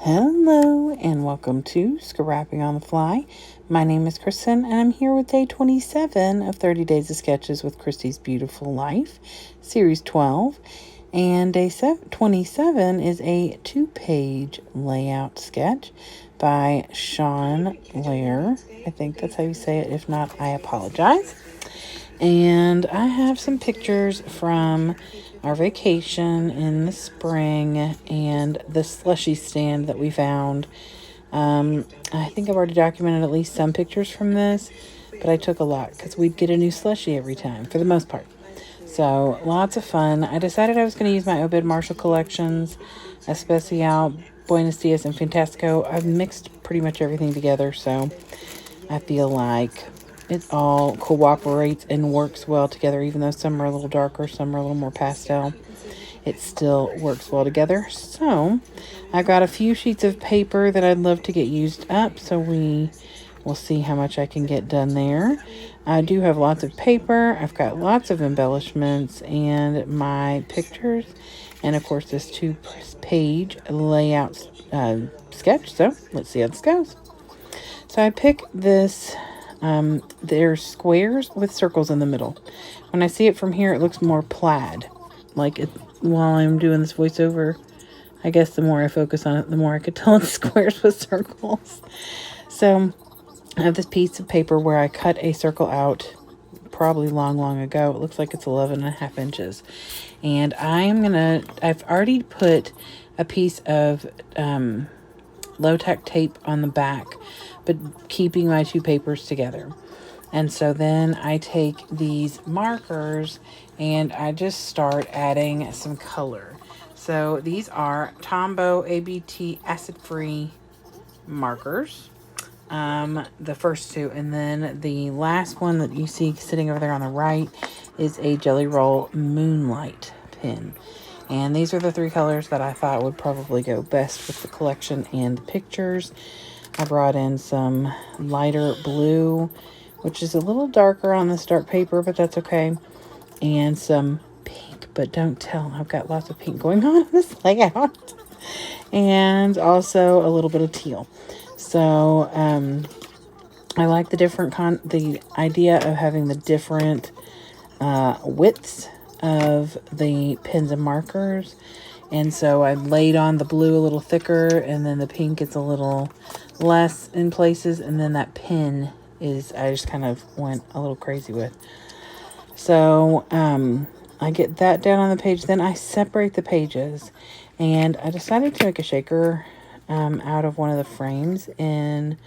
Hello and welcome to Scrapping on the Fly. My name is Kristen and I'm here with day 27 of 30 Days of Sketches with Kristy's Beautiful Life, Series 12. And day 27 is a 2-page layout sketch by Sean Lair. I think that's how you say it. If not, I apologize. And I have some pictures from our vacation in the spring and the slushy stand that we found. I think I've already documented at least some pictures from this, but I took a lot because we'd get a new slushy every time for the most part. So lots of fun. I decided I was going to use my Obed Marshall collections, Especial, Buenos Dias, and Fantastico. I've mixed pretty much everything together, so I feel like it all cooperates and works well together. Even though some are a little darker, some are a little more pastel, it still works well together. So I got a few sheets of paper that I'd love to get used up, so we will see how much I can get done there. I do have lots of paper. I've got lots of embellishments and my pictures, and of course this 2-page layout sketch. So let's see how this goes. So I pick this, there's squares with circles in the middle. When I see it from here, it looks more plaid. Like it, while I'm doing this voiceover, I guess the more I focus on it, the more I could tell it's squares with circles. So I have this piece of paper where I cut a circle out probably long ago. It looks like it's 11.5 inches. And I've already put a piece of low-tack tape on the back, but keeping my two papers together. And so then I take these markers and I just start adding some color. So these are Tombow ABT acid-free markers, the first two, and then the last one that you see sitting over there on the right is a Jelly Roll Moonlight pen. And these are the 3 colors that I thought would probably go best with the collection and the pictures. I brought in some lighter blue, which is a little darker on this dark paper, but that's okay. And some pink, but don't tell. I've got lots of pink going on in this layout. And also a little bit of teal. So I like the the idea of having the different widths of the pens and markers. And so I laid on the blue a little thicker, and then the pink is a little less in places, and then that pen is, I just kind of went a little crazy with. So I get that down on the page. Then I separate the pages, and I decided to make a shaker out of one of the frames in,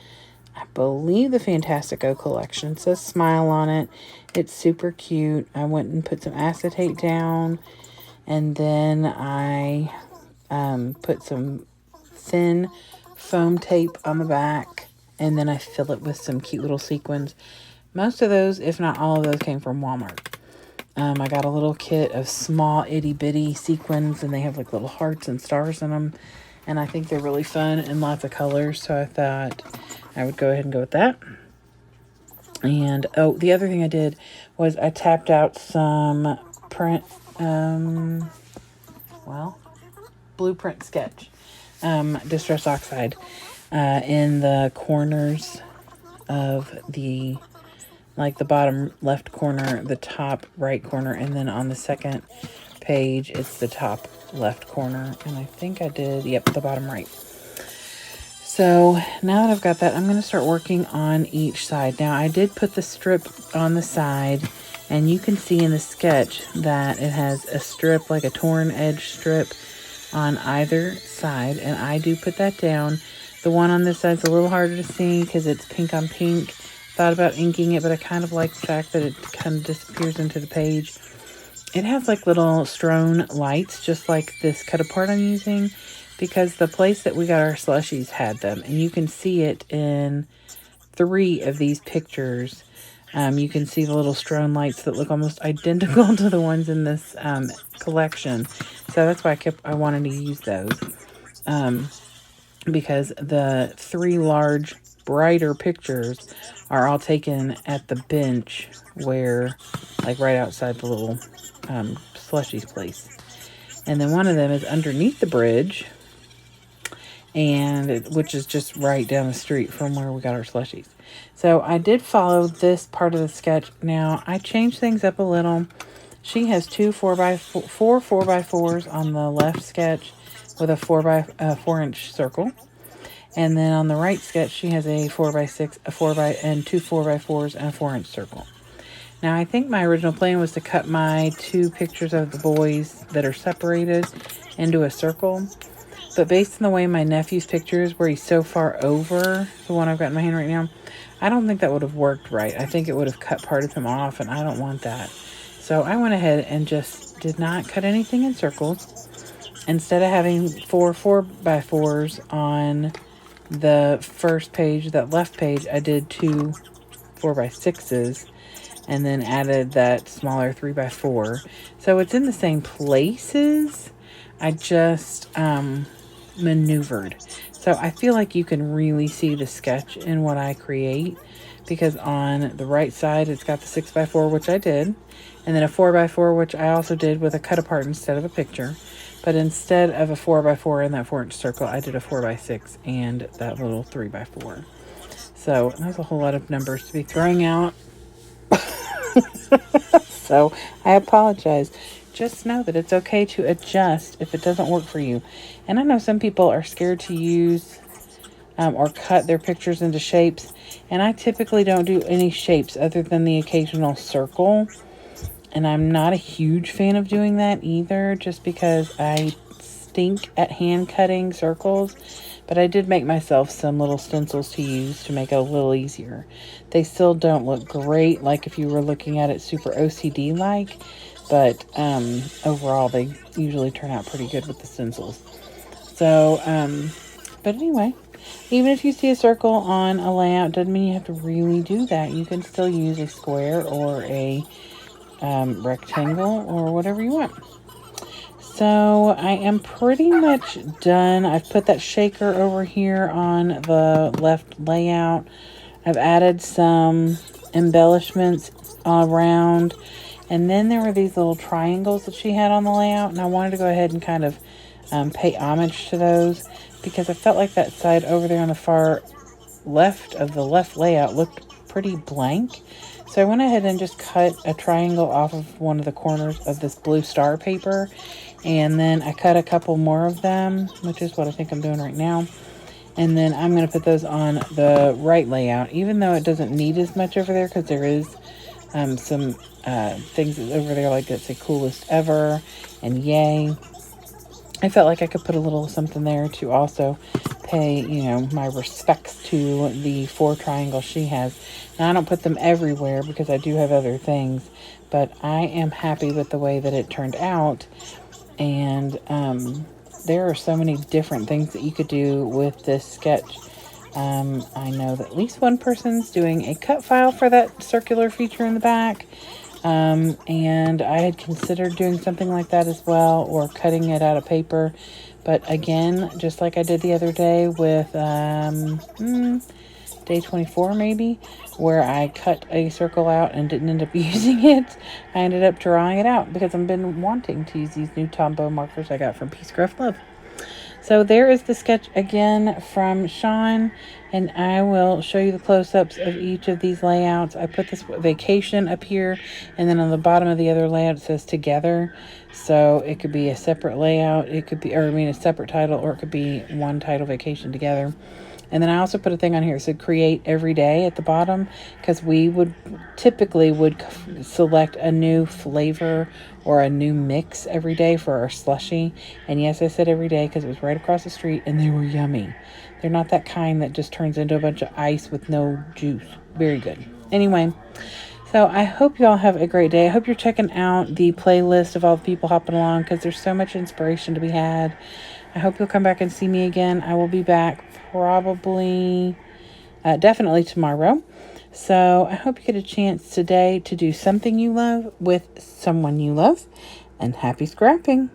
I believe, the Fantastico collection. It says Smile on it. It's super cute. I went and put some acetate down, and then I put some thin foam tape on the back, and then I fill it with some cute little sequins. Most of those, if not all of those, came from Walmart. I got a little kit of small itty-bitty sequins, and they have like little hearts and stars in them, and I think they're really fun and lots of colors, so I thought I would go ahead and go with that. And oh, the other thing I did was I tapped out some print, blueprint sketch, Distress Oxide, in the corners of the, like the bottom left corner, the top right corner, and then on the second page, it's the top left corner. And I think I did, yep, the bottom right. So now that I've got that, I'm going to start working on each side. Now, I did put the strip on the side, and you can see in the sketch that it has a strip, like a torn edge strip on either side, and I do put that down. The one on this side's a little harder to see because it's pink on pink. Thought about inking it, but I kind of like the fact that it kind of disappears into the page. It has like little Strone lights, just like this cut apart I'm using, because the place that we got our slushies had them, and you can see it in 3 of these pictures. You can see the little Strone lights that look almost identical to the ones in this collection. So that's why I wanted to use those, because the 3 large, brighter pictures are all taken at the bench where, like right outside the little slushies place. And then one of them is underneath the bridge, which is just right down the street from where we got our slushies. So I did follow this part of the sketch. Now I changed things up a little. She has two 4x4s on the left sketch with a 4x4-inch circle. And then on the right sketch, she has a 4x6, and two 4x4s and a 4-inch circle. Now, I think my original plan was to cut my two pictures of the boys that are separated into a circle. But based on the way my nephew's picture is, where he's so far over the one I've got in my hand right now, I don't think that would have worked right. I think it would have cut part of him off, and I don't want that. So I went ahead and just did not cut anything in circles. Instead of having 4x4s on the first page, that left page, I did two 4x6s and then added that smaller 3x4. So it's in the same places. I just maneuvered. So I feel like you can really see the sketch in what I create, because on the right side, it's got the 6x4, which I did, and then a 4x4, which I also did with a cut apart instead of a picture. But instead of a 4x4 in that 4-inch circle, I did a 4x6 and that little 3x4. So that's a whole lot of numbers to be throwing out. So I apologize. Just know that it's okay to adjust if it doesn't work for you. And I know some people are scared to use or cut their pictures into shapes. And I typically don't do any shapes other than the occasional circle. And I'm not a huge fan of doing that either, just because I stink at hand cutting circles. But I did make myself some little stencils to use to make it a little easier. They still don't look great, like if you were looking at it super OCD-like. But overall, they usually turn out pretty good with the stencils. So, but anyway, even if you see a circle on a layout, doesn't mean you have to really do that. You can still use a square or a rectangle or whatever you want. So I am pretty much done. I've put that shaker over here on the left layout. I've added some embellishments around. And then there were these little triangles that she had on the layout. And I wanted to go ahead and kind of pay homage to those, because I felt like that side over there on the far left of the left layout looked pretty blank. So I went ahead and just cut a triangle off of one of the corners of this blue star paper. And then I cut a couple more of them, which is what I think I'm doing right now. And then I'm going to put those on the right layout, even though it doesn't need as much over there, because there is some things over there like that say coolest ever and yay. I felt like I could put a little something there to also pay, my respects to the 4 triangles she has. Now, I don't put them everywhere because I do have other things, but I am happy with the way that it turned out. And there are so many different things that you could do with this sketch. I know that at least one person's doing a cut file for that circular feature in the back. And I had considered doing something like that as well, or cutting it out of paper. But again, just like I did the other day with day 24 maybe, where I cut a circle out and didn't end up using it, I ended up drawing it out because I've been wanting to use these new Tombow markers I got from Peace Craft Love. So there is the sketch again from Sean, and I will show you the close-ups of each of these layouts. I put this vacation up here, and then on the bottom of the other layout it says together. So it could be a separate layout, it could be, a separate title, or it could be one title, vacation together. And then I also put a thing on here that said create every day at the bottom, because we would typically select a new flavor or a new mix every day for our slushie. And yes, I said every day because it was right across the street and they were yummy. They're not that kind that just turns into a bunch of ice with no juice. Very good. Anyway, so I hope you all have a great day. I hope you're checking out the playlist of all the people hopping along, because there's so much inspiration to be had. I hope you'll come back and see me again. I will be back probably, definitely tomorrow. So I hope you get a chance today to do something you love with someone you love. And happy scrapping.